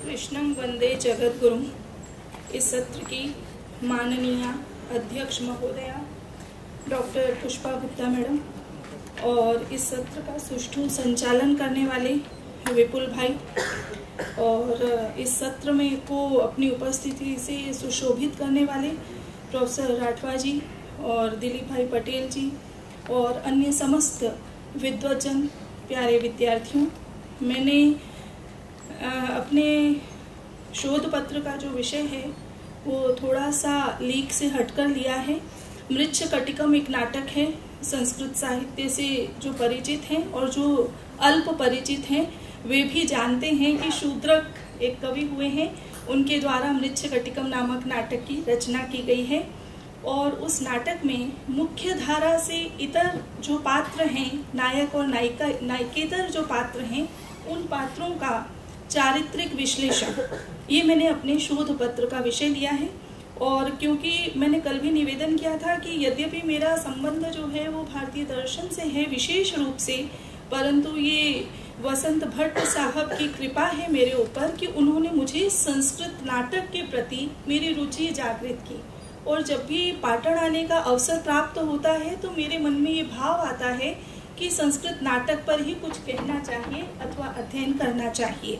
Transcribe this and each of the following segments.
कृष्णं वंदे जगद्गुरुं। इस सत्र की माननीय अध्यक्ष महोदया डॉक्टर पुष्पा गुप्ता मैडम और इस सत्र का सुष्ठु संचालन करने वाले विपुल भाई और इस सत्र में को अपनी उपस्थिति से सुशोभित करने वाले प्रोफेसर राठवा जी और दिलीप भाई पटेल जी और अन्य समस्त विद्वजन प्यारे विद्यार्थियों, मैंने अपने शोध पत्र का जो विषय है वो थोड़ा सा लीक से हटकर लिया है। मृच्छकटिकम एक नाटक है। संस्कृत साहित्य से जो परिचित हैं और जो अल्प परिचित हैं वे भी जानते हैं कि शूद्रक एक कवि हुए हैं, उनके द्वारा मृच्छकटिकम नामक नाटक की रचना की गई है और उस नाटक में मुख्य धारा से इतर जो पात्र हैं, नायक और नायिका, नायिकेतर जो पात्र हैं, उन पात्रों का चारित्रिक विश्लेषण, ये मैंने अपने शोध पत्र का विषय लिया है। और क्योंकि मैंने कल भी निवेदन किया था कि यद्यपि मेरा संबंध जो है वो भारतीय दर्शन से है विशेष रूप से, परंतु ये वसंत भट्ट साहब की कृपा है मेरे ऊपर कि उन्होंने मुझे संस्कृत नाटक के प्रति मेरी रुचि जागृत की। और जब भी पाटन आने का अवसर प्राप्त होता है तो मेरे मन में ये भाव आता है कि संस्कृत नाटक पर ही कुछ कहना चाहिए अथवा अध्ययन करना चाहिए।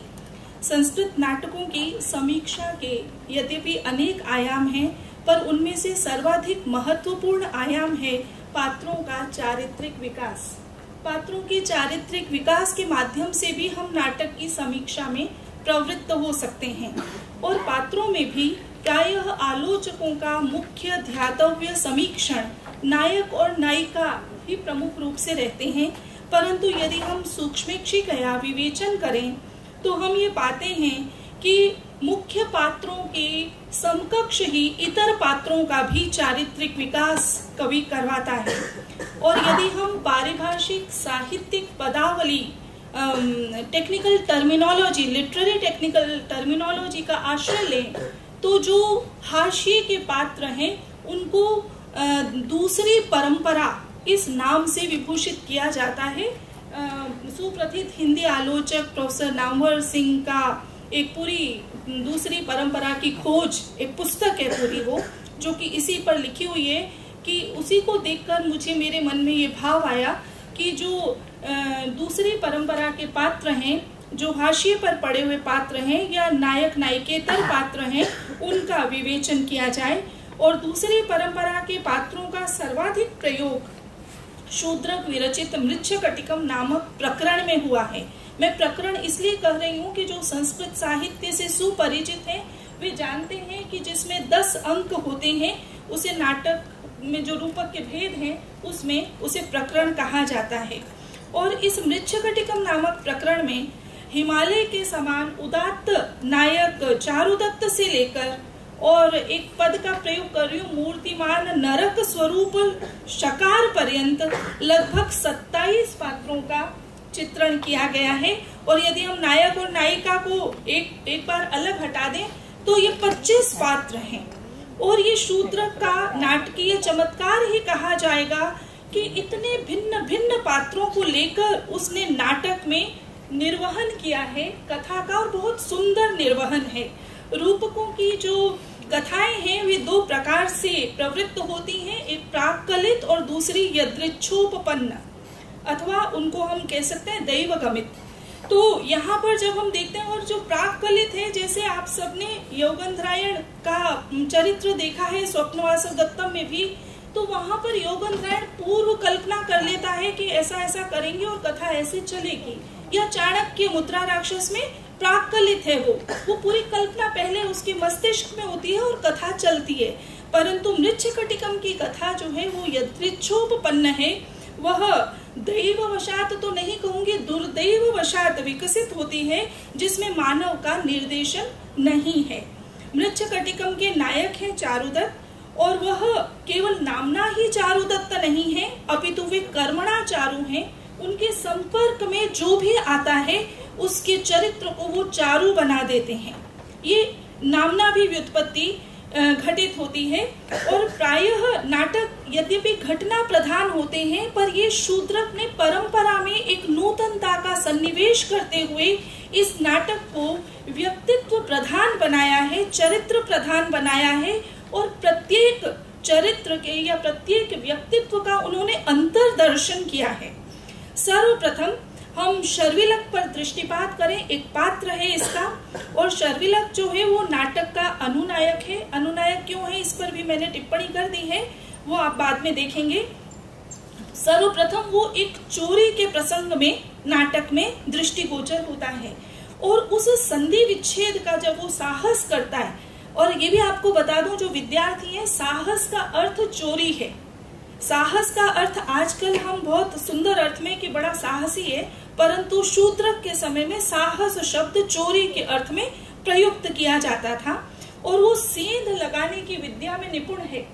संस्कृत नाटकों की समीक्षा के यद्यपि अनेक आयाम हैं, पर उनमें से सर्वाधिक महत्वपूर्ण आयाम है पात्रों का चारित्रिक विकास। पात्रों के चारित्रिक विकास के माध्यम से भी हम नाटक की समीक्षा में प्रवृत्त हो सकते हैं और पात्रों में भी प्रायः आलोचकों का मुख्य ध्यातव्य समीक्षण नायक और नायिका ही प्रमुख रूप से रहते हैं। परंतु यदि हम सूक्ष्मेक्षिकया विवेचन करें तो हम ये पाते हैं कि मुख्य पात्रों के समकक्ष ही इतर पात्रों का भी चारित्रिक विकास कवि करवाता है। और यदि हम पारिभाषिक साहित्यिक पदावली, technical terminology, literary technical terminology का आश्रय लें तो जो हाशिए के पात्र हैं उनको दूसरी परंपरा इस नाम से विभूषित किया जाता है। सुप्रसिद्ध हिंदी आलोचक प्रोफेसर नामवर सिंह का एक पूरी दूसरी परंपरा की खोज एक पुस्तक है पूरी, वो जो कि इसी पर लिखी हुई है कि उसी को देखकर मुझे मेरे मन में ये भाव आया कि जो दूसरी परंपरा के पात्र हैं, जो हाशिए पर पड़े हुए पात्र हैं या नायक नायिकेतर पात्र हैं, उनका विवेचन किया जाए। और दूसरी परंपरा के पात्रों का सर्वाधिक प्रयोग शूद्रक विरचित मृच्छकटिकम नामक प्रकरण में हुआ है। मैं प्रकरण इसलिए कह रही हूँ कि जो संस्कृत साहित्य से सुपरिचित हैं वे जानते हैं कि जिसमें 10 अंक होते हैं उसे नाटक में जो रूपक के भेद हैं उसमें उसे प्रकरण कहा जाता है। और इस मृच्छकटिकम नामक प्रकरण में हिमालय के समान उदात्त नायक चारुदत्त से लेकर और एक पद का प्रयोग कर रही हूँ मूर्तिमान नरक स्वरूप शकार पर्यंत लगभग 27 पात्रों का चित्रण किया गया है। और यदि हम नायक और नायिका को एक बार अलग हटा दें तो ये 25 पात्र हैं। और ये शूद्रक का नाटकीय चमत्कार ही कहा जाएगा कि इतने भिन्न भिन्न पात्रों को लेकर उसने नाटक में निर्वहन किया है कथा का, और बहुत सुंदर निर्वहन है। रूपकों की जो कथाएं हैं वे 2 प्रकार से प्रवृत्त होती हैं, एक प्राक्कलित और दूसरी यदृच्छोपपन्न, अथवा उनको हम कह सकते हैं दैवगमित। तो यहाँ पर जब हम देखते हैं और जो प्राक्कलित है, जैसे आप सबने योगंधरायण का चरित्र देखा है स्वप्नवासव दत्तम में भी, तो वहां पर योगंधरायण पूर्व कल्पना कर लेता है कि ऐसा ऐसा करेंगे और कथा ऐसे चलेगी। या चाणक्य मुद्रा राक्षस में प्राक्कलित है, वो पूरी कल्पना पहले उसके मस्तिष्क में होती है और कथा चलती है। परंतु मृच्छकटिकम की कथा जो है वो यदृच्छोपपन्न है, वह दैववशात तो नहीं कहूंगी, दुर्दैववशात विकसित होती है, जिसमें मानव का निर्देशन नहीं है। मृच्छकटिकम के नायक हैं चारुदत्त और वह केवल नामना ही चारुदत्त नहीं है अपितु वे कर्मणा चारु हैं। उनके संपर्क में जो भी आता है उसके चरित्र को वो चारु बना देते हैं। ये नामना भी व्युत्पत्ति घटित होती है। और प्रायः नाटक यद्यपि घटना प्रधान होते हैं, पर ये शूद्रक ने परंपरा में एक नूतनता का सन्निवेश करते हुए इस नाटक को व्यक्तित्व प्रधान बनाया है, चरित्र प्रधान बनाया है और प्रत्येक चरित्र के या प्रत्येक व्यक्तित्व का उन्होंने अंतर्दर्शन किया है। सर्वप्रथम हम शर्विलक पर दृष्टिपात करें। एक पात्र है इसका, और शर्विलक जो है वो नाटक का अनुनायक है। अनुनायक क्यों है इस पर भी मैंने टिप्पणी कर दी है, वो आप बाद में देखेंगे। सर्वप्रथम वो एक चोरी के प्रसंग में नाटक में दृष्टिगोचर होता है और उस संधि विच्छेद का जब वो साहस करता है, और ये भी आपको बता दूं जो विद्यार्थी है, साहस का अर्थ चोरी है। साहस का अर्थ आजकल हम बहुत सुंदर अर्थ में कि बड़ा साहसी है, परंतु शूद्रक के समय में साहस शब्द चोरी के अर्थ में प्रयुक्त किया जाता था। और वो सेंध लगाने की विद्या में निपुण है।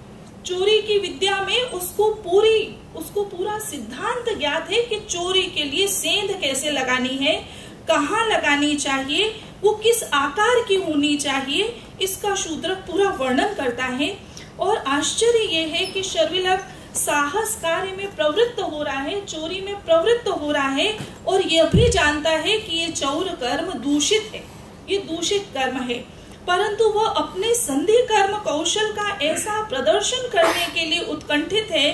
चोरी की विद्या में उसको पूरा सिद्धांत ज्ञात है कि चोरी के लिए सेंध कैसे लगानी है, कहाँ लगानी चाहिए, वो किस आकार की होनी चाहिए, इसका शूद्रक पूरा वर्णन करता है। और आश्चर्य ये है कि शर्विलक साहस कार्य में प्रवृत्त हो रहा है, चोरी में प्रवृत्त हो रहा है, और यह भी जानता है कि ये चौर कर्म दूषित है, ये दूषित कर्म है, परंतु वह अपने संधि कर्म कौशल का ऐसा प्रदर्शन करने के लिए उत्कंठित है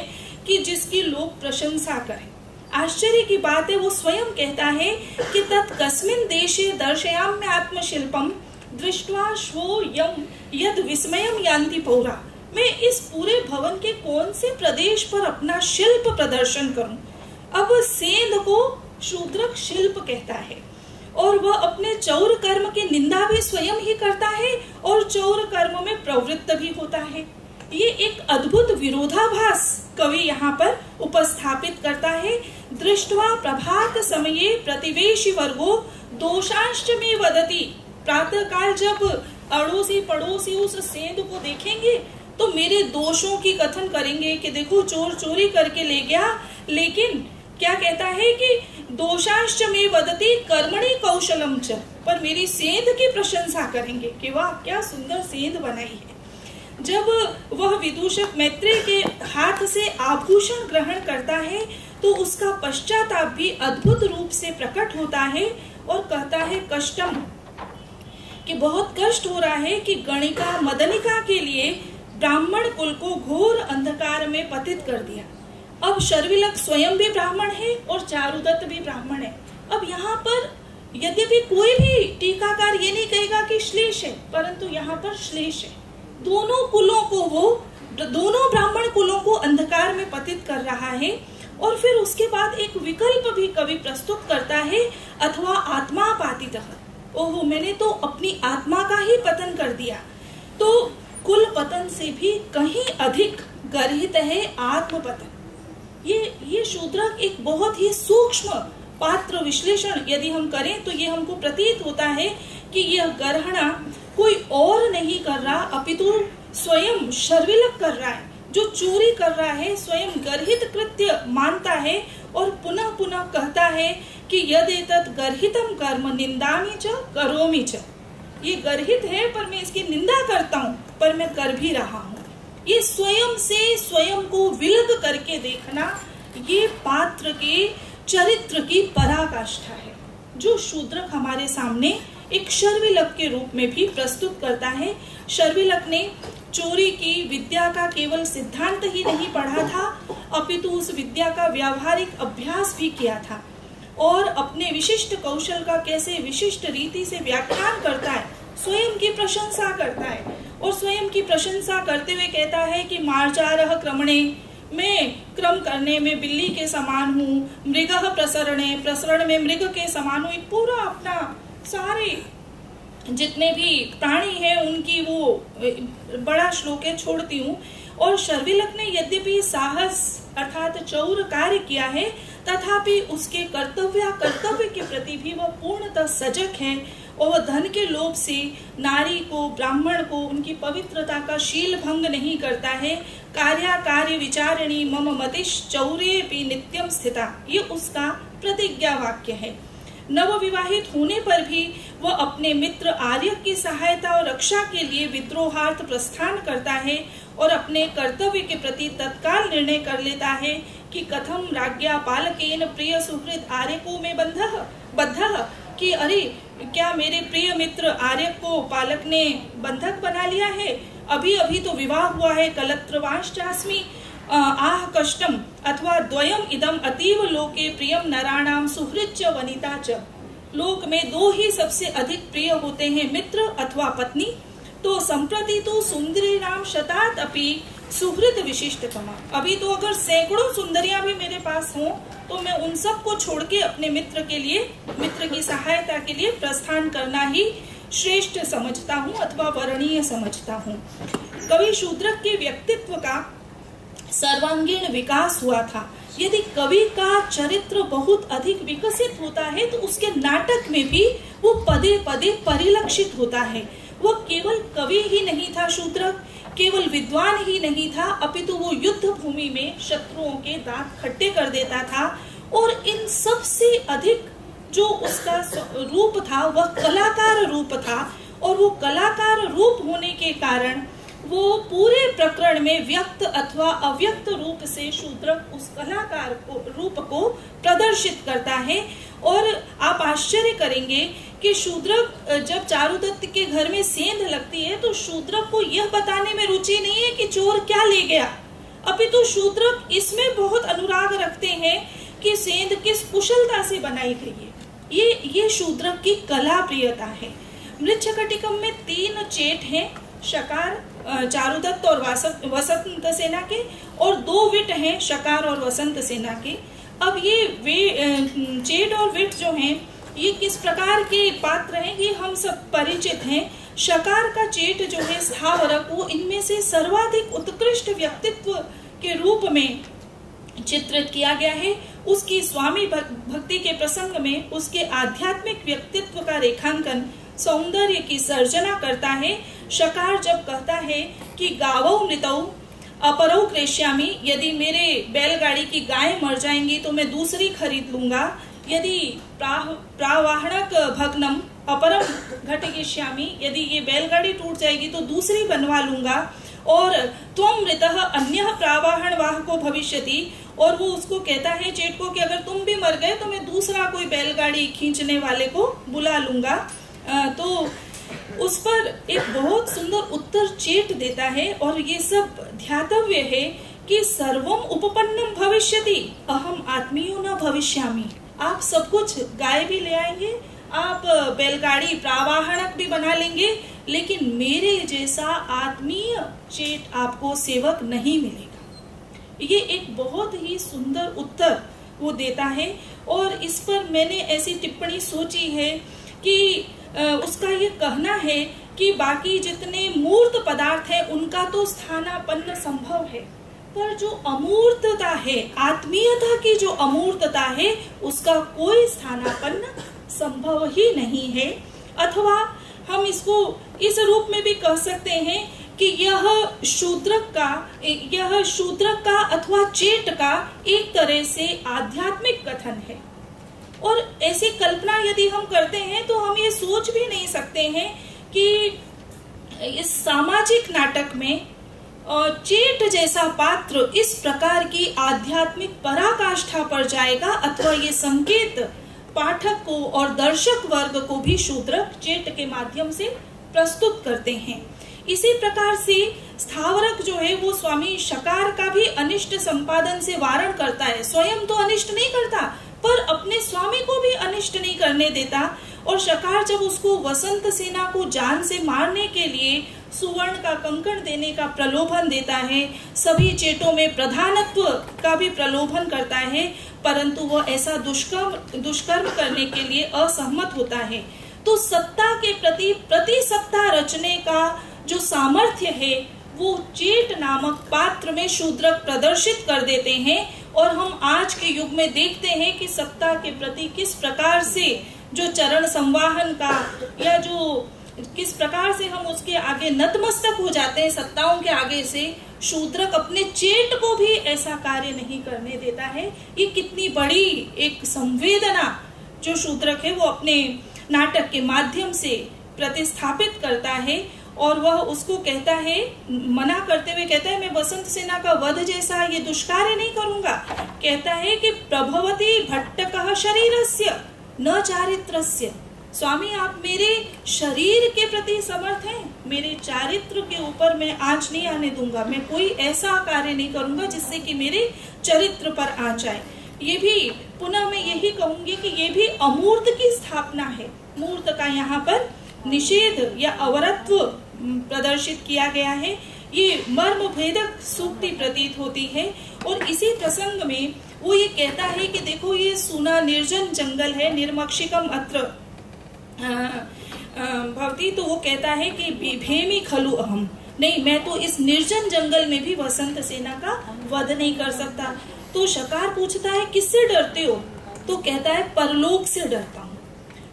कि जिसकी लोग प्रशंसा करें। आश्चर्य की बात है, वो स्वयं कहता है कि तत्कस्मिन् देशे दर्शयाम्य आत्मशिल्पम दृष्ट्वा श्वो यम यद विस्मयम यान्ति पौरा। मैं इस पूरे भवन के कौन से प्रदेश पर अपना शिल्प प्रदर्शन करूं। अब सेंध को शूद्रक शिल्प कहता है, और वह अपने चौर कर्म की निंदा भी स्वयं ही करता है और चौर कर्म में प्रवृत्त भी होता है। ये एक अद्भुत विरोधाभास कवि यहाँ पर उपस्थापित करता है। दृष्ट्वा प्रभात समये प्रतिवेशी वर्गो दोषांश में वदति। प्रातः काल जब अड़ोसी पड़ोसी उस सेंध को देखेंगे तो मेरे दोषों की कथन करेंगे कि देखो चोर चोरी करके ले गया, लेकिन क्या कहता है कि दोषांश में वदति कर्मणि कौशलम च, पर मेरी सेंध की प्रशंसा करेंगे कि वाह क्या सुंदर सेंध बनाई है। जब वह विदूषक मैत्रेय के हाथ से आभूषण ग्रहण करता है तो उसका पश्चाताप भी अद्भुत रूप से प्रकट होता है और कहता है कष्टम, कि बहुत कष्ट हो रहा है कि गणिका मदनिका के लिए ब्राह्मण कुल को घोर अंधकार में पतित कर दिया। अब शर्विलक स्वयं भी ब्राह्मण है और चारुदत्त भी ब्राह्मण है। अब यहाँ पर यद्यपि कोई भी टीकाकार ये नहीं कहेगा कि श्लेष है, परंतु यहाँ पर श्लेष है। दोनों कुलों को दोनों ब्राह्मण कुलों को अंधकार में पतित कर रहा है। और फिर उसके बाद एक विकल्प भी कवि प्रस्तुत करता है, अथवा आत्मा पातितः। ओहो, मैंने तो अपनी आत्मा का ही पतन कर दिया। तो कुल पतन से भी कहीं अधिक गर्हित है आत्मपतन। ये शूद्रक एक बहुत ही सूक्ष्म पात्र विश्लेषण यदि हम करें तो ये हमको प्रतीत होता है कि यह गर्हणा कोई और नहीं कर रहा, अपितु स्वयं शर्विलक कर रहा है। जो चोरी कर रहा है स्वयं गर्हित कृत्य मानता है और पुनः पुनः कहता है कि यदेतत् गर्हितम कर्म निंदामि च करोमि च। ये गर्हित है पर मैं इसकी निंदा करता हूँ, पर मैं कर भी रहा हूँ। ये स्वयं से स्वयं को विलग करके देखना, ये पात्र के चरित्र की पराकाष्ठा है, जो शूद्रक हमारे सामने एक शर्विलक के रूप में भी प्रस्तुत करता है। शर्विलक ने चोरी की विद्या का केवल सिद्धांत ही नहीं पढ़ा था, अपितु उस विद्या का व्यावहारिक अभ्यास भी किया था और अपने विशिष्ट कौशल का कैसे विशिष्ट रीति से व्याख्यान करता है, स्वयं की प्रशंसा करता है। और स्वयं की प्रशंसा करते हुए कहता है कि मार्जारः क्रमणे, मैं क्रम करने में बिल्ली के समान हूँ, मृगः प्रसरणे, प्रसरण में मृग के समान हूँ। पूरा अपना सारे जितने भी प्राणी हैं उनकी वो बड़ा श्लोक है छोड़ती हूँ। और शर्विलक ने यद्यपि साहस अर्थात चौर कार्य किया है, तथापि उसके कर्तव्य के प्रति भी वह पूर्णतः सजग है और वह धन के लोभ से नारी को, ब्राह्मण को उनकी पवित्रता का शील भंग नहीं करता है। कार्य विचारिणी मम मतिश् चौरेऽपि नित्यम स्थिता, ये उसका प्रतिज्ञा वाक्य है। नवविवाहित होने पर भी वह अपने मित्र आर्य की सहायता और रक्षा के लिए विद्रोहार्थ प्रस्थान करता है और अपने कर्तव्य के प्रति तत्काल निर्णय कर लेता है कि कथम राज्ञा पालकेन प्रिय सुहृद आर्यको में बद्धः, कि अरे क्या मेरे प्रिय मित्र आर्य को पालक ने बंधक बना लिया है? अभी अभी तो विवाह हुआ है। कलत्रवांश्चास्मि आह कष्टम अथवा द्वयम इदम अतीव लोके प्रियम नराणाम सुहृच वनिता च। लोक में दो ही सबसे अधिक प्रिय होते हैं, मित्र अथवा पत्नी। तो संप्रति तो सुंदरी नाम शतात अपि सुहृद विशिष्टतमा। अभी तो अगर सैकड़ों सुंदरियां भी मेरे पास हों तो मैं उन सब को छोड़ के अपने मित्र के लिए, मित्र की सहायता के लिए प्रस्थान करना ही श्रेष्ठ समझता हूँ अथवा वरणीय समझता हूँ। कवि शूद्रक के व्यक्तित्व का सर्वांगीण विकास हुआ था। यदि कवि का चरित्र बहुत अधिक विकसित होता है तो उसके नाटक में भी वो पदे पदे परिलक्षित होता है। वो केवल कवि ही नहीं था शूद्रक, केवल विद्वान ही नहीं था, अपितु वो युद्ध भूमि में शत्रुओं के दांत खट्टे कर देता था। और इन सब से अधिक जो उसका रूप था वह कलाकार रूप था, और वो कलाकार रूप होने के कारण वो पूरे प्रकरण में व्यक्त अथवा अव्यक्त रूप से शूद्रक उस कलाकार को रूप को प्रदर्शित करता है। और आप आश्चर्य करेंगे कि शूद्रक जब चारुदत्त के घर में सेंध लगती है तो शूद्रक को यह बताने में रुचि नहीं है कि चोर क्या ले गया, अपितु शूद्रक इसमें बहुत अनुराग रखते हैं कि सेंध किस कुशलता से बनाई गई है। ये शूद्रक की कला प्रियता है। मृच्छकटिकम में 3 चेट हैं, शकार, चारुदत्त और वसंत सेना के, और 2 विट हैं, शकार और वसंत सेना के। अब ये चेट और विट जो हैं ये किस प्रकार के पात्र हैं ये हम सब परिचित हैं। शकार का चेट जो है स्थावरक, वो इनमें से सर्वाधिक उत्कृष्ट व्यक्तित्व के रूप में चित्रित किया गया है। उसकी स्वामी भक्ति के प्रसंग में उसके आध्यात्मिक व्यक्तित्व का रेखांकन, सौंदर्य की सर्जना करता है। शकार जब कहता है कि गावौ मृतौ अपरौ क्रेष्यामि, यदि मेरे बैलगाड़ी की गाय मर जाएंगी तो मैं दूसरी खरीद लूंगा। यदि प्रावाहणक भग्नम अपरम घटिष्यामि, यदि ये बैलगाड़ी टूट जाएगी तो दूसरी बनवा लूंगा। और त्वं मृतः अन्यः प्रावाहण वाहको भविष्यति, और वो उसको कहता है चेट को कि अगर तुम भी मर गए तो मैं दूसरा कोई बैलगाड़ी खींचने वाले को बुला लूंगा। तो उस पर एक बहुत सुंदर उत्तर चेट देता है, और ये सब ध्यातव्य है कि सर्वम उपपन्नम भविष्यति अहम आत्मीयो न भविष्यामि। आप सब कुछ गाय भी ले आएंगे, आप बैलगाड़ी प्रावाहणक भी बना लेंगे, लेकिन मेरे जैसा आत्मीय चेट आपको सेवक नहीं मिलेगा। ये एक बहुत ही सुंदर उत्तर वो देता है। और इस पर मैंने ऐसी टिप्पणी सोची है कि उसका ये कहना है कि बाकी जितने मूर्त पदार्थ है उनका तो स्थानापन्न संभव है, पर जो अमूर्तता है, आत्मीयता की जो अमूर्तता है, उसका कोई स्थानापन्न संभव ही नहीं है। अथवा हम इसको इस रूप में भी कह सकते हैं कि यह शूद्रक का अथवा चेट का एक तरह से आध्यात्मिक कथन है। और ऐसी कल्पना यदि हम करते हैं तो हम ये सोच भी नहीं सकते हैं कि इस सामाजिक नाटक में चेट जैसा पात्र इस प्रकार की आध्यात्मिक पराकाष्ठा पर जाएगा, अथवा ये संकेत पाठक को और दर्शक वर्ग को भी शूद्रक चेट के माध्यम से प्रस्तुत करते हैं। इसी प्रकार से स्थावरक जो है वो स्वामी शकार का भी अनिष्ट संपादन से वारण करता है। स्वयं तो अनिष्ट नहीं करता, पर अपने स्वामी को भी अनिष्ट नहीं करने देता। और शकार जब उसको वसंत सेना को जान से मारने के लिए सुवर्ण का कंकण देने का प्रलोभन देता है, सभी चेटों में प्रधानत्व का भी प्रलोभन करता है, परंतु वह ऐसा दुष्कर्म करने के लिए असहमत होता है। तो सत्ता के प्रति प्रतिसत्ता रचने का जो सामर्थ्य है वो चेट नामक पात्र में शूद्रक प्रदर्शित कर देते हैं। और हम आज के युग में देखते हैं कि सत्ता के प्रति किस प्रकार से जो चरण संवाहन का या जो किस प्रकार से हम उसके आगे नतमस्तक हो जाते हैं सत्ताओं के आगे से, शूद्रक अपने चेट को भी ऐसा कार्य नहीं करने देता है। ये कितनी बड़ी एक संवेदना जो शूद्रक है वो अपने नाटक के माध्यम से प्रतिस्थापित करता है। और वह उसको कहता है, मना करते हुए कहता है, मैं वसंत सेना का वध जैसा ये दुष्कार्य नहीं करूंगा। कहता है कि प्रभवती भट्टकः शरीरस्य न चारित्रस्य, स्वामी आप मेरे शरीर के प्रति समर्थ हैं, मेरे चारित्र के ऊपर मैं आंच नहीं आने दूंगा, मैं कोई ऐसा कार्य नहीं करूंगा जिससे कि मेरे चरित्र पर आंच आए। ये भी पुनः मैं यही कहूंगी कि ये भी अमूर्त की स्थापना है। मूर्त का यहाँ पर निषेध या अवरत्व प्रदर्शित किया गया है। ये मर्म भेदक सूक्ति प्रतीत होती है। और इसी प्रसंग में वो ये कहता है कि देखो ये सूना निर्जन जंगल है, निर्मक्षिकम अत्र भवती, तो वो कहता है कि बिभेमी खलु अहम, नहीं मैं तो इस निर्जन जंगल में भी वसंत सेना का वध नहीं कर सकता। तो शकार पूछता है किससे डरते हो? तो कहता है परलोक से डरता हूँ।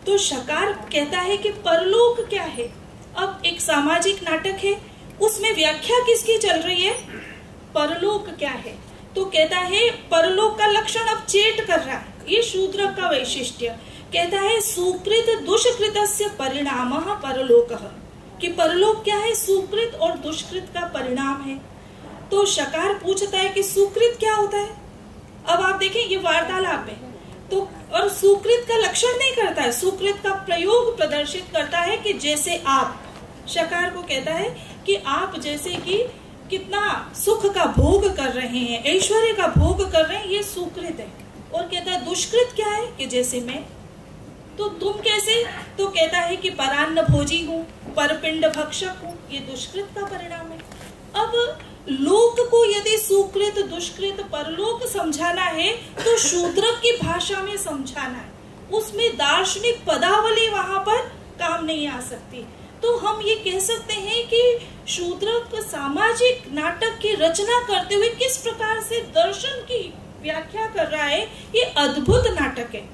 तो शकार कहता है कि परलोक क्या है? अब एक सामाजिक नाटक है, उसमें व्याख्या किसकी चल रही है? परलोक क्या है? तो कहता है परलोक का लक्षण अब चेट कर रहा है, ये शूद्र का वैशिष्ट्य। कहता है सुकृत दुष्कृतस्य परिणामः परलोकः, कि परलोक क्या है? सुकृत और दुष्कृत का परिणाम है। तो शकार पूछता है कि सुकृत क्या होता है? अब आप देखें ये वार्तालाप है, तो और सुकृत का लक्षण नहीं करता है, सुकृत का प्रयोग प्रदर्शित करता है कि जैसे आप, शकार को कहता है कि आप जैसे कि कितना सुख का भोग कर रहे हैं, ऐश्वर्य का भोग कर रहे हैं, ये सुकृत है। और कहता है दुष्कृत क्या है? कि जैसे मैं, तो तुम कैसे? तो कहता है कि परान्न भोजी हूँ, परपिंड भक्षक हूँ, ये दुष्कृत का परिणाम है। अब लोक को यदि सुकृत दुष्कृत परलोक समझाना है तो शूद्र की भाषा में समझाना है, उसमें दार्शनिक पदावली वहां पर काम नहीं आ सकती। तो हम ये कह सकते हैं कि शूद्र सामाजिक नाटक की रचना करते हुए किस प्रकार से दर्शन की व्याख्या कर रहा है, ये अद्भुत नाटक है।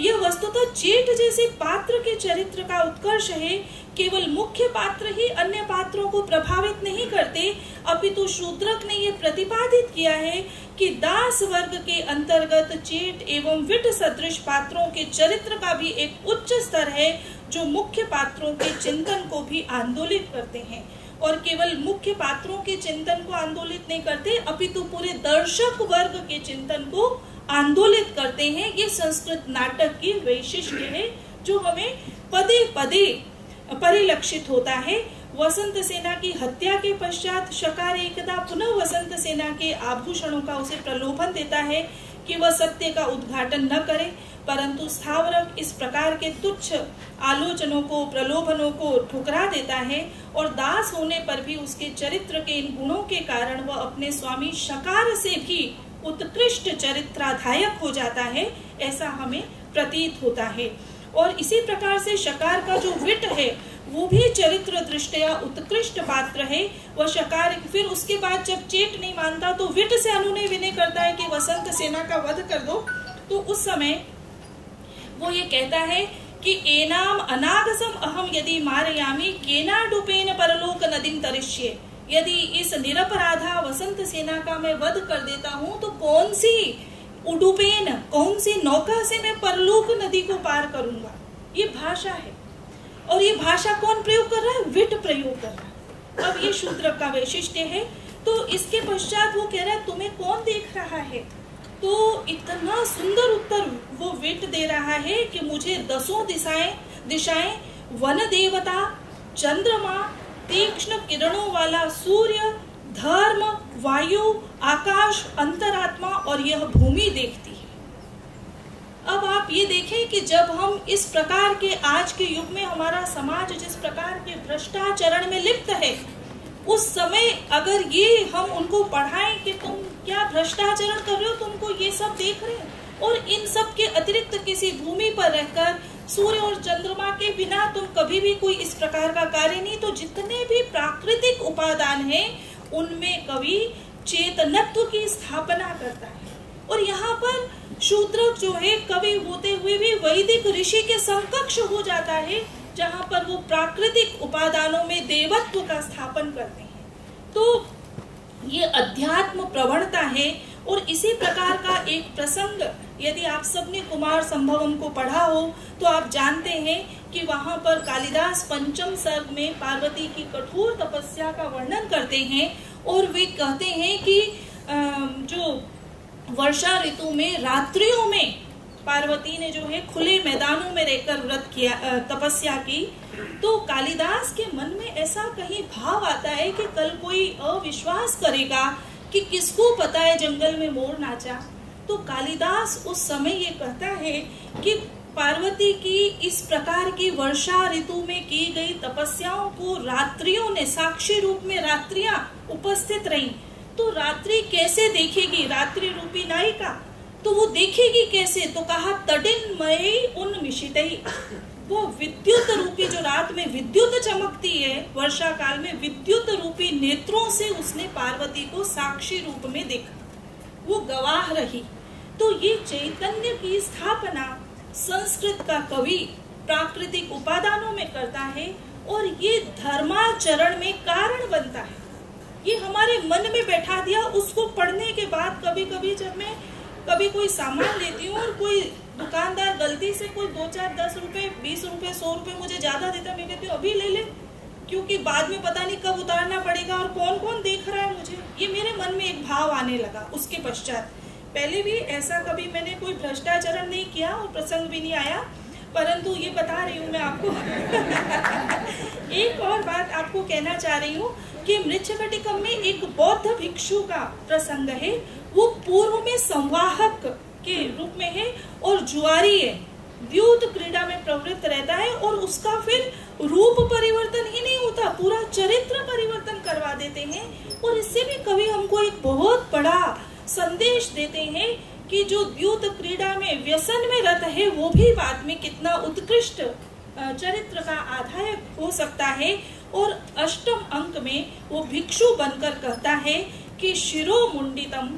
ये वस्तुतः चेट जैसे पात्र के चरित्र का उत्कर्ष है। केवल मुख्य पात्र ही अन्य पात्रों को प्रभावित नहीं करते, अपितु शूद्रक ने ये प्रतिपादित किया है कि दास वर्ग के अंतर्गत चेट एवं विट सदृश पात्रों के चरित्र का भी एक उच्च स्तर है, जो मुख्य पात्रों के चिंतन को भी आंदोलित करते हैं। और केवल मुख्य पात्रों के चिंतन को आंदोलित नहीं करते, अपितु पूरे दर्शक वर्ग के चिंतन को आंदोलित करते हैं। ये संस्कृत नाटक की वैशिष्ट्य है, जो हमें पदे पदे परिलक्षित होता है। वसंत सेना की हत्या के पश्चात शकार एकदा पुनः वसंत सेना के आभूषणों का उसे प्रलोभन देता है कि वह सत्य का उद्घाटन न करे, परंतु स्थावरक इस प्रकार के तुच्छ आलोचनों को, प्रलोभनों को ठुकरा देता है। और दास होने पर भी उसके चरित्र के इन गुणों के कारण वह अपने स्वामी शकार से भी उत्कृष्ट चरित्राधायक हो जाता है, ऐसा हमें प्रतीत होता है। और इसी प्रकार से शकार का जो विट है वो भी चरित्र दृष्टया उत्कृष्ट पात्र है। वह शकार फिर उसके बाद जब चेट नहीं मानता तो विट से अनुनय विनय करता है कि वसंत सेना का वध कर दो। तो उस समय वो ये कहता है कि एनाम अनागसम अहम यदि मारयामी केनाडुपेन परलोक नदीम तरिष्ये, यदि इस निरपराधा वसंत सेना का मैं वध कर देता हूँ तो कौन सी उडुपेन, कौन सी नौका से मैं परलोक नदी को पार करूंगा। ये भाषा है, और ये भाषा कौन प्रयोग कर रहा है? विट प्रयोग कर रहा है। अब ये शूद्र का वैशिष्ट्य है। तो इसके पश्चात वो कह रहा है तुम्हें कौन देख रहा है? तो इतना सुंदर उत्तर वो विट दे रहा है कि मुझे 10 दिशाएं, वन देवता, चंद्रमा, तीक्ष्ण किरणों वाला सूर्य, धर्म, वायु, आकाश, अंतरात्मा और यह भूमि देखती है। अब आप ये देखें कि जब हम इस प्रकार के आज के युग में हमारा समाज जिस प्रकार के भ्रष्टाचरण में लिप्त है, उस समय अगर ये हम उनको पढ़ाएं कि तुम क्या भ्रष्टाचरण कर रहे हो, तुमको ये सब देख रहे हैं, और इन सब के अतिरिक्त किसी भूमि पर रहकर सूर्य और चंद्रमा के बिना तुम कभी भी कोई इस प्रकार का कार्य नहीं, तो जितने भी प्राकृतिक उपादान हैं उनमें कवि चेतनत्व की स्थापना करता है। और यहाँ पर शूद्र जो है कवि होते हुए भी वैदिक ऋषि के समकक्ष हो जाता है, जहाँ पर वो प्राकृतिक उपादानों में देवत्व का स्थापन करते हैं। तो ये अध्यात्म प्रवणता है। और इसी प्रकार का एक प्रसंग यदि आप सबने कुमार संभवम को पढ़ा हो तो आप जानते हैं कि वहां पर कालिदास पंचम सर्ग में पार्वती की कठोर तपस्या का वर्णन करते हैं, और वे कहते हैं कि जो वर्षा ऋतु में रात्रियों में पार्वती ने जो है खुले मैदानों में रहकर व्रत किया, तपस्या की, तो कालिदास के मन में ऐसा कहीं भाव आता है कि कल कोई अविश्वास करेगा कि किसको पता है जंगल में मोर नाचा। तो कालिदास उस समय ये कहता है कि पार्वती की इस प्रकार की वर्षा ऋतु में की गई तपस्याओं को रात्रियों ने, साक्षी रूप में रात्रियां उपस्थित रही, तो रात्रि कैसे देखेगी, रात्रि रूपी नायिका, तो वो देखेगी कैसे, तो कहा तडिन्मयी उन्मिषितई, वो विद्युत रूपी, जो रात में विद्युत चमकती है वर्षा काल में, विद्युत रूपी नेत्रों से उसने पार्वती को साक्षी रूप में देखा, वो गवाह रही। तो ये चैतन्य की स्थापना संस्कृत का कवि प्राकृतिक उपादानों में करता है और ये धर्माचरण में कारण बनता है। ये हमारे मन में बैठा दिया। उसको पढ़ने के बाद कभी कभी जब मैं कभी कोई सामान लेती हूँ और कोई दुकानदार गलती से कोई 2, 4, 10 रुपए, 20 रुपए, 100 रुपए मुझे ज्यादा देता, मैं कहती हूँ अभी ले ले, क्योंकि बाद में पता नहीं कब उतारना पड़ेगा और कौन कौन देख रहा है मुझे। ये मेरे मन में एक भाव आने लगा। उसके पश्चात पहले भी ऐसा कभी मैंने कोई भ्रष्टाचरण नहीं किया और प्रसंग भी नहीं आया, परंतु ये बता रही हूँ मैं आपको एक और बात आपको कहना चाह रही हूँ कि मृच्छकटिकम में एक बौद्ध भिक्षु का प्रसंग है। वो पूर्व में संवाहक के रूप में है और जुआरी है, द्यूत क्रीड़ा में प्रवृत्त रहता है, और उसका फिर रूप परिवर्तन ही नहीं होता, पूरा चरित्र परिवर्तन करवा देते हैं। और इससे भी कवि हमको एक बहुत बड़ा संदेश देते हैं कि जो द्यूत क्रीड़ा में व्यसन में रत है वो भी बाद में कितना उत्कृष्ट चरित्र का आधायक हो सकता है। और अष्टम अंक में वो भिक्षु बनकर कहता है कि शिरो मुंडितम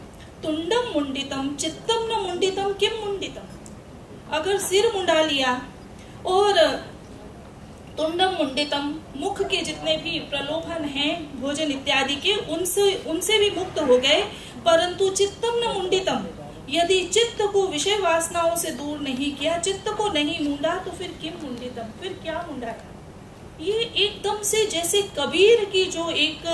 तुंडम मुंडितम चित्तम न मुंडितम किम मुंडितम। अगर सिर मुंडा लिया और तुंडम मुंडितम, मुख के जितने भी प्रलोभन हैं भोजन इत्यादि के, उनसे भी मुक्त हो गए, परंतु चित्तम न मुंडितम, यदि चित्त को विषय वासनाओं से दूर नहीं किया, चित्त को नहीं मुंडा, तो फिर किम मुंडितम, फिर क्या मुंडा। ये एकदम से जैसे कबीर की जो एक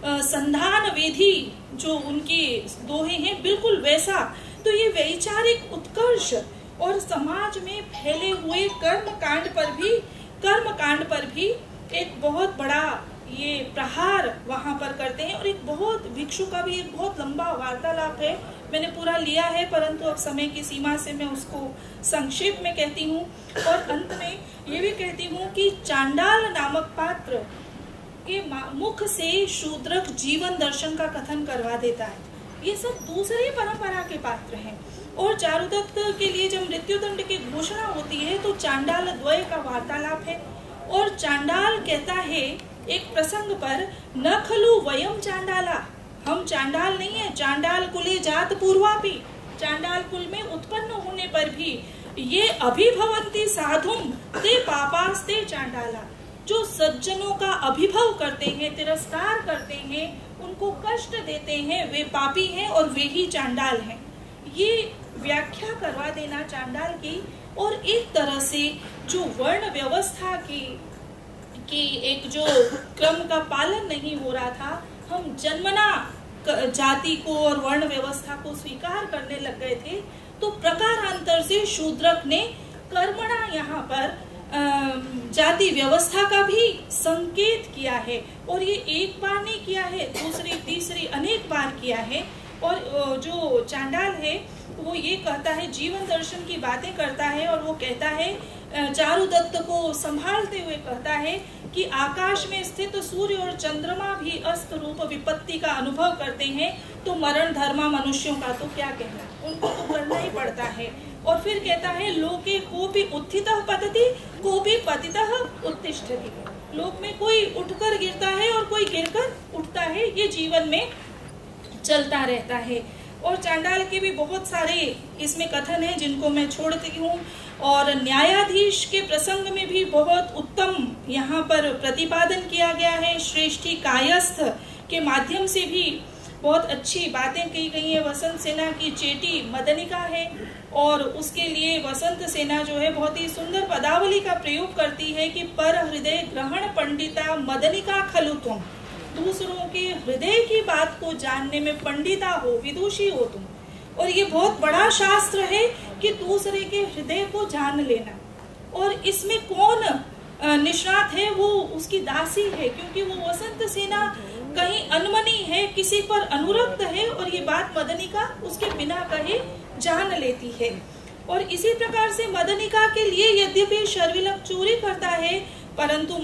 संधान विधि जो उनकी दोहे हैं, बिल्कुल वैसा। तो ये वैचारिक उत्कर्ष और समाज में फैले हुए कर्म कांड पर भी एक बहुत बड़ा ये प्रहार वहां पर करते हैं। और एक बहुत भिक्षु का भी एक बहुत लंबा वार्तालाप है, मैंने पूरा लिया है, परंतु अब समय की सीमा से मैं उसको संक्षेप में कहती हूँ। और अंत में ये भी कहती हूँ कि चांडाल नामक पात्र के मुख से शूद्रक जीवन दर्शन का कथन करवा देता है। ये सब दूसरी परंपरा के पात्र हैं। और चारुदत्त के लिए जब मृत्युदंड की घोषणा होती है तो चांडाल द्वय का वार्तालाप है। और चांडाल कहता है एक प्रसंग पर, न खलु वयम चांडाला, हम चांडाल नहीं है, चांडाल कुले जात पूर्वापि, चांडाल कुल में उत्पन्न होने पर भी ये अभिभवंती साधुम ते पापास्ते चांडाला, जो सज्जनों का अभिभव करते हैं, तिरस्कार करते हैं, उनको कष्ट देते हैं, वे पापी हैं और वे ही चांडाल हैं। ये व्याख्या करवा देना चांडाल की। और एक तरह से जो वर्ण व्यवस्था की एक जो क्रम का पालन नहीं हो रहा था, हम जन्मना जाति को और वर्ण व्यवस्था को स्वीकार करने लग गए थे, तो प्रकारांतर से शूद्रक ने कर्मणा यहाँ पर जाति व्यवस्था का भी संकेत किया है। और ये एक बार नहीं किया है, दूसरी तीसरी अनेक बार किया है। और जो चांडाल है वो ये कहता है, जीवन दर्शन की बातें करता है, और वो कहता है चारुदत्त को संभालते हुए कहता है कि आकाश में स्थित सूर्य और चंद्रमा भी अस्त रूप विपत्ति का अनुभव करते हैं, तो मरण धर्मा मनुष्यों का तो क्या कहना, उनको तो करना ही पड़ता है। और फिर कहता है, लोके कोपि उत्थितः पतति कोपि पतितः उत्तिष्ठति, लोक में कोई उठकर गिरता है और कोई गिरकर उठता है, ये जीवन में चलता रहता है। और चांडाल के भी बहुत सारे इसमें कथन हैं जिनको मैं छोड़ती हूँ। और न्यायाधीश के प्रसंग में भी बहुत उत्तम यहाँ पर प्रतिपादन किया गया है। श्रेष्ठी कायस्थ के माध्यम से भी बहुत अच्छी बातें की गई है। वसंत सेना की चेटी मदनिका है और उसके लिए वसंत सेना जो है बहुत ही सुंदर पदावली का प्रयोग करती है कि पर हृदय ग्रहण पंडिता मदनिका खलु तुम, दूसरों के हृदय की बात को जानने में पंडिता हो, विदुषी हो तुम। और ये बहुत बड़ा शास्त्र है कि दूसरे के हृदय को जान लेना। और इसमें कौन निष्णात है? वो उसकी दासी है, क्योंकि वो वसंत सेना कहीं अनमनी है, किसी पर अनुरक्त है, और ये बात मदनिका उसके बिना कहे जान लेती है। और इसी प्रकार से मदनिका के लिए यद्यपि शर्विलक चोरी करता है, परंतु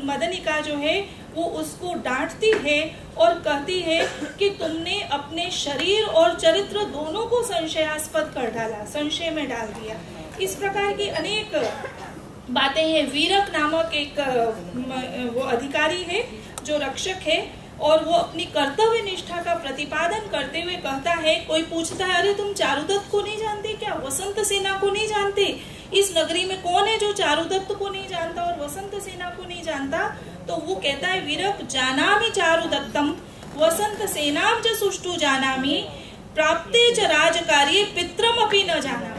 मदनिका जो है वो उसको डांटती है और कहती है कि तुमने अपने शरीर और चरित्र दोनों को संशयास्पद कर डाला, संशय में डाल दिया। इस प्रकार की अनेक बातें हैं। वीरक नामक एक वो अधिकारी है जो रक्षक है, और वो अपनी कर्तव्य निष्ठा का प्रतिपादन करते हुए कहता है, कोई पूछता है अरे तुम चारुदत्त को नहीं जानते क्या, वसंत सेना को नहीं जानते? इस नगरी में कौन है जो चारुदत्त को नहीं जानता और वसंत सेना को नहीं जानता? तो वो कहता है, वीरक जानामि चारुदत्तम वसंत सेनाम च सुष्ठु जानामि प्राप्ते च राजकार्ये पित्रम अपि न जाना।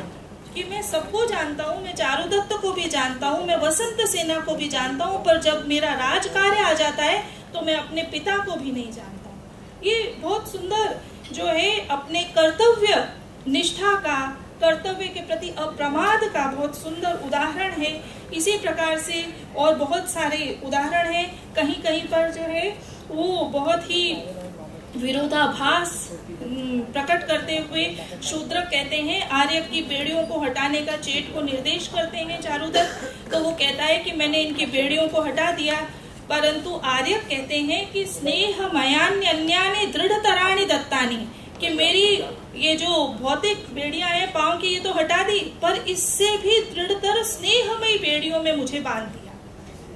कि मैं सबको जानता हूँ, मैं चारुदत्त को भी जानता हूँ, मैं वसंत सेना को भी जानता हूँ, पर जब मेरा राजकार्य आ जाता है तो मैं अपने पिता को भी नहीं जानता हूँ। ये बहुत सुंदर जो है अपने कर्तव्य निष्ठा का, कर्तव्य के प्रति अप्रमाद का बहुत सुंदर उदाहरण है। इसी प्रकार से और बहुत सारे उदाहरण हैं। कहीं कहीं पर जो है वो बहुत ही विरोधाभास प्रकट करते हुए शूद्र कहते हैं, आर्य की बेड़ियों को हटाने का चेट को निर्देश करते हैं चारुदत्त। तो वो कहता है कि मैंने इनकी बेड़ियों को हटा दिया, परंतु आर्य कहते हैं कि स्नेह मयान्यन्यानि दृढ़तराणि दत्तानि, कि मेरी ये जो भौतिक बेड़ियां हैं पांव की, ये तो हटा दी, पर इससे भी दृढ़तर स्नेहमयी बेड़ियों में मुझे बांध दिया।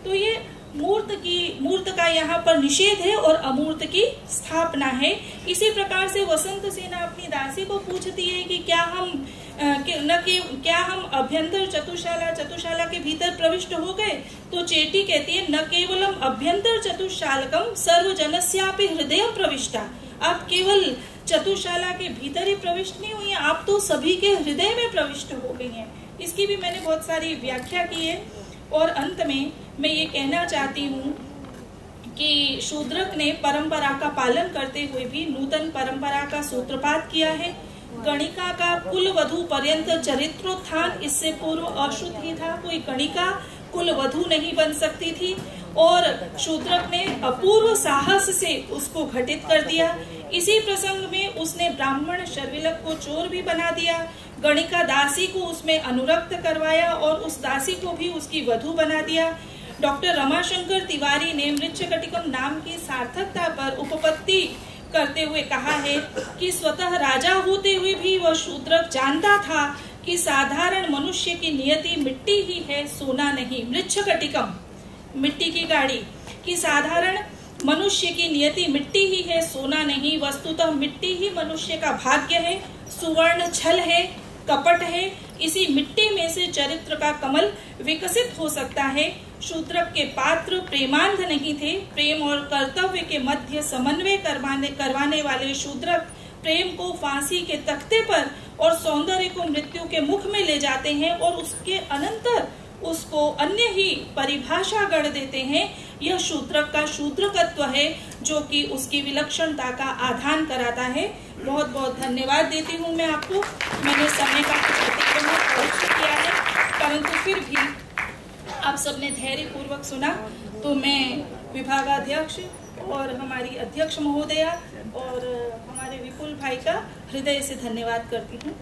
तो ये मूर्त का यहाँ पर निषेध है और अमूर्त की स्थापना है। इसी प्रकार से वसंत सेना अपनी दासी को पूछती है कि क्या हम अभ्यंतर चतुशाला के भीतर प्रविष्ट हो गए? तो चेटी कहती है, न केवलम अभ्यंतर चतुशालकम सर्वजनस्यापि हृदय प्रविष्टा। आप केवल चतुशाला के भीतर ही प्रविष्ट नहीं हुई हैं, आप तो सभी के हृदय में प्रविष्ट हो गई हैं। इसकी भी मैंने बहुत सारी व्याख्या की है। और अंत में मैं ये कहना चाहती हूँ कि शूद्रक ने परंपरा का पालन करते हुए भी नूतन परंपरा का सूत्रपात किया है। गणिका का कुल वधु पर्यंत चरित्रोत्थान इससे पूर्व अशुद्ध ही था, कोई गणिका कुल वधु नहीं बन सकती थी, और शूद्रक ने अपूर्व साहस से उसको घटित कर दिया। इसी प्रसंग में उसने ब्राह्मण शर्विलक को चोर भी बना दिया, गणिका दासी को उसमें अनुरक्त करवाया और उस दासी को भी उसकी वधु बना दिया। डॉक्टर रमाशंकर तिवारी ने मृच्छकटिकम नाम की सार्थकता पर उपपत्ति करते हुए कहा है कि स्वतः राजा होते हुए भी वह शूद्रक जानता था कि साधारण मनुष्य की नियति मिट्टी ही है, सोना नहीं। मृच्छकटिकम मिट्टी की गाड़ी, कि साधारण मनुष्य की नियति मिट्टी ही है, सोना नहीं। वस्तुतः मिट्टी ही मनुष्य का भाग्य है, सुवर्ण छल है, कपट है। इसी मिट्टी में से चरित्र का कमल विकसित हो सकता है। शूद्रक के पात्र प्रेमांध नहीं थे। प्रेम और कर्तव्य के मध्य समन्वय करवाने वाले शूद्रक प्रेम को फांसी के तख्ते पर और सौंदर्य को मृत्यु के मुख में ले जाते हैं और उसके अनंतर उसको अन्य ही परिभाषा गढ़ देते हैं। यह शूद्रक का शूद्रकत्व है जो कि उसकी विलक्षणता का आधान कराता है। बहुत बहुत धन्यवाद देती हूँ मैं आपको। मैंने समय का कुछ अतिक्रमण अवश्य किया है, परंतु फिर भी आप सबने धैर्य पूर्वक सुना, तो मैं विभागाध्यक्ष और हमारी अध्यक्ष महोदया और हमारे विपुल भाई का हृदय से धन्यवाद करती हूँ।